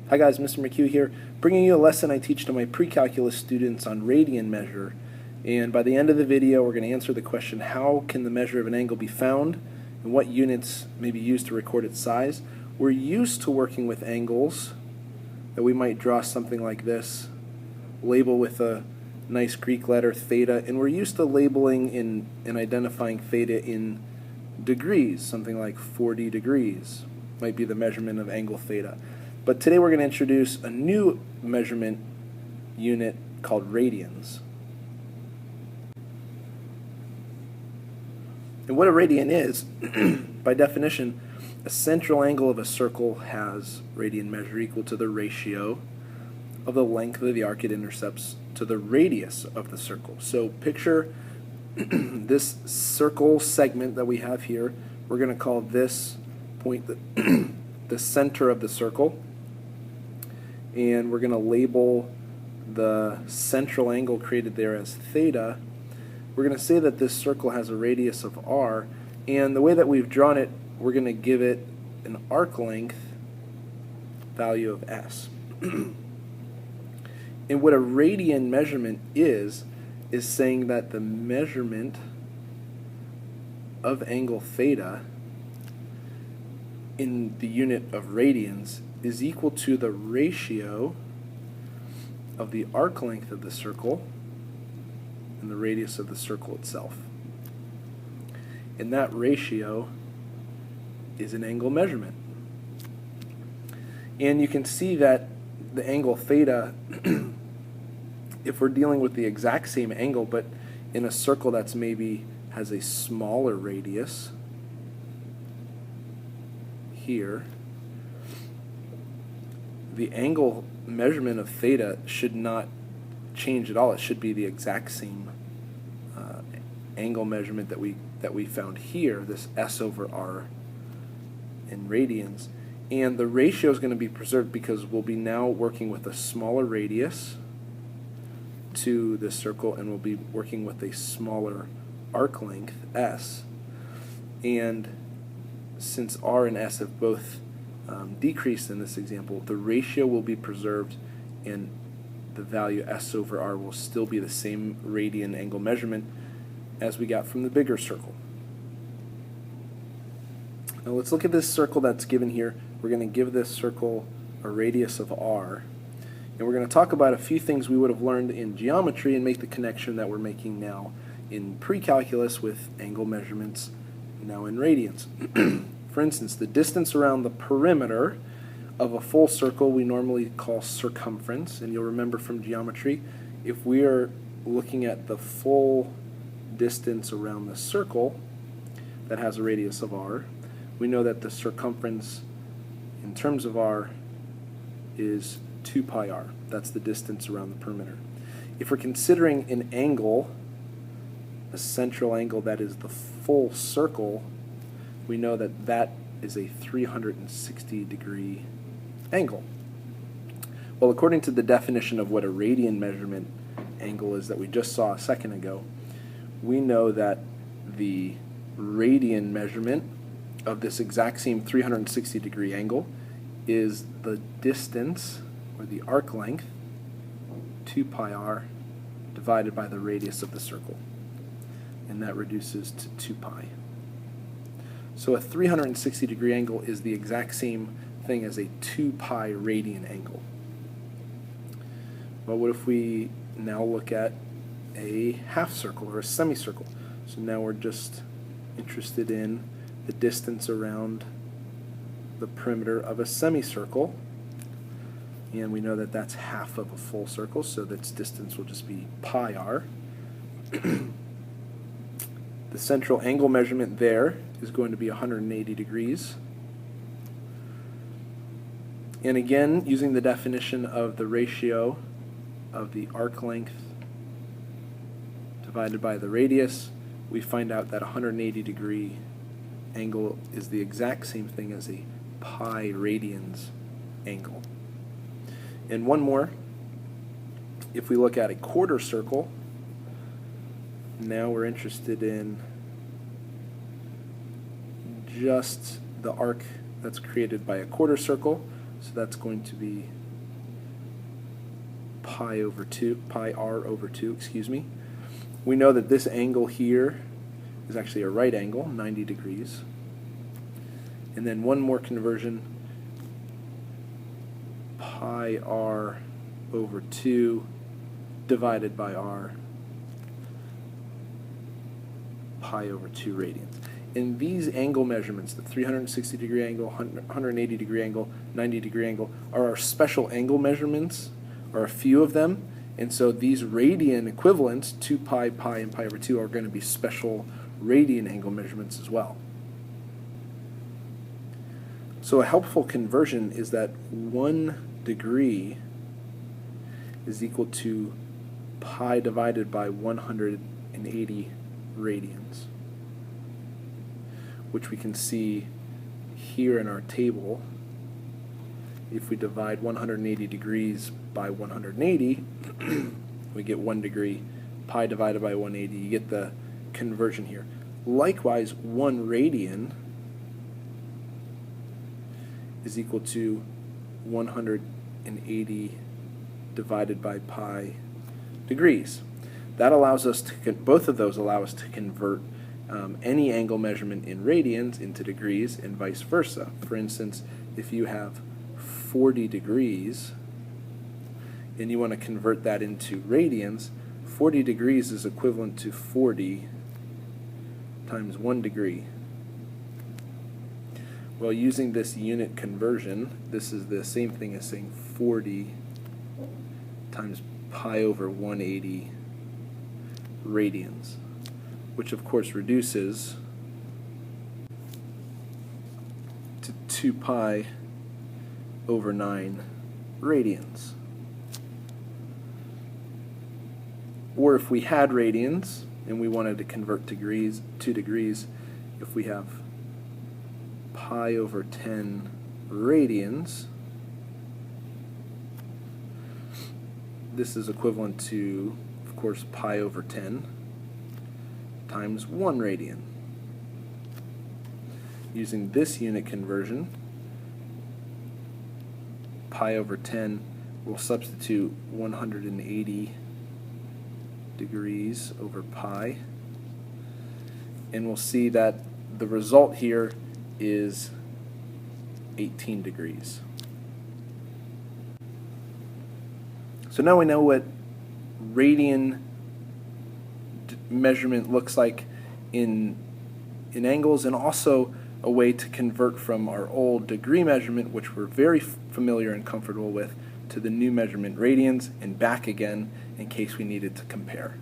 Hi guys, Mr. McHugh here, bringing you a lesson I teach to my pre-calculus students on radian measure. And by the end of the video, we're going to answer the question, how can the measure of an angle be found, and what units may be used to record its size? We're used to working with angles that we might draw something like this, label with a nice Greek letter theta, and we're used to labeling and identifying theta in degrees, something like 40 degrees might be the measurement of angle theta. But today we're going to introduce a new measurement unit called radians. And what a radian is, by definition, a central angle of a circle has radian measure equal to the ratio of the length of the arc it intercepts to the radius of the circle. So picture this circle segment that we have here. We're going to call this point the center of the circle. And we're going to label the central angle created there as theta. We're going to say that this circle has a radius of r, and the way that we've drawn it, we're going to give it an arc length value of s. And what a radian measurement is saying that the measurement of angle theta in the unit of radians is equal to the ratio of the arc length of the circle and the radius of the circle itself. And that ratio is an angle measurement. And you can see that the angle theta, if we're dealing with the exact same angle but in a circle that's maybe has a smaller radius here, the angle measurement of theta should not change at all. It should be the exact same angle measurement that we found here, this s over r in radians. And the ratio is going to be preserved because we'll be now working with a smaller radius to this circle, and we'll be working with a smaller arc length, s. And since r and s have both decreased in this example, the ratio will be preserved and the value s over r will still be the same radian angle measurement as we got from the bigger circle. Now let's look at this circle that's given here. We're going to give this circle a radius of r, and we're going to talk about a few things we would have learned in geometry and make the connection that we're making now in pre-calculus with angle measurements now in radians. For instance, the distance around the perimeter of a full circle we normally call circumference, and you'll remember from geometry, if we are looking at the full distance around the circle that has a radius of r, we know that the circumference in terms of r is 2 pi r. That's the distance around the perimeter. If we're considering an angle, a central angle that is the full circle, we know that that is a 360 degree angle. Well, according to the definition of what a radian measurement angle is that we just saw a second ago, we know that the radian measurement of this exact same 360 degree angle is the distance, or the arc length, 2 pi r, divided by the radius of the circle. And that reduces to 2 pi. So a 360 degree angle is the exact same thing as a 2 pi radian angle. Well, what if we now look at a half circle or a semicircle? So now we're just interested in the distance around the perimeter of a semicircle, and we know that that's half of a full circle, so its distance will just be pi r. The central angle measurement there is going to be 180 degrees. And again, using the definition of the ratio of the arc length divided by the radius, we find out that 180 degree angle is the exact same thing as a pi radians angle. And one more, if we look at a quarter circle, now we're interested in just the arc that's created by a quarter circle. So that's going to be pi r over 2, excuse me. We know that this angle here is actually a right angle, 90 degrees. And then one more conversion, pi r over 2 divided by r, pi over 2 radians. And these angle measurements, the 360 degree angle, 180 degree angle, 90 degree angle, are our special angle measurements, or a few of them. And so these radian equivalents, 2 pi, pi, and pi over 2, are going to be special radian angle measurements as well. So a helpful conversion is that 1 degree is equal to pi divided by 180 radians, which we can see here in our table. If we divide 180 degrees by 180, we get 1 degree. Pi divided by 180, you get the conversion here. Likewise, 1 radian is equal to 180 divided by pi degrees. That allows us to, both of those allow us to convert any angle measurement in radians into degrees and vice versa. For instance, if you have 40 degrees and you want to convert that into radians, 40 degrees is equivalent to 40 times 1 degree. Well, using this unit conversion, this is the same thing as saying 40 times pi over 180 radians, which of course reduces to 2 pi over 9 radians. Or if we had radians and we wanted to convert degrees to degrees, if we have pi over 10 radians, this is equivalent to, of course, pi over 10 times 1 radian. Using this unit conversion, pi over 10 will substitute 180 degrees over pi, and we'll see that the result here is 18 degrees. So now we know what radian measurement looks like in angles, and also a way to convert from our old degree measurement, which we're very familiar and comfortable with, to the new measurement radians and back again in case we needed to compare.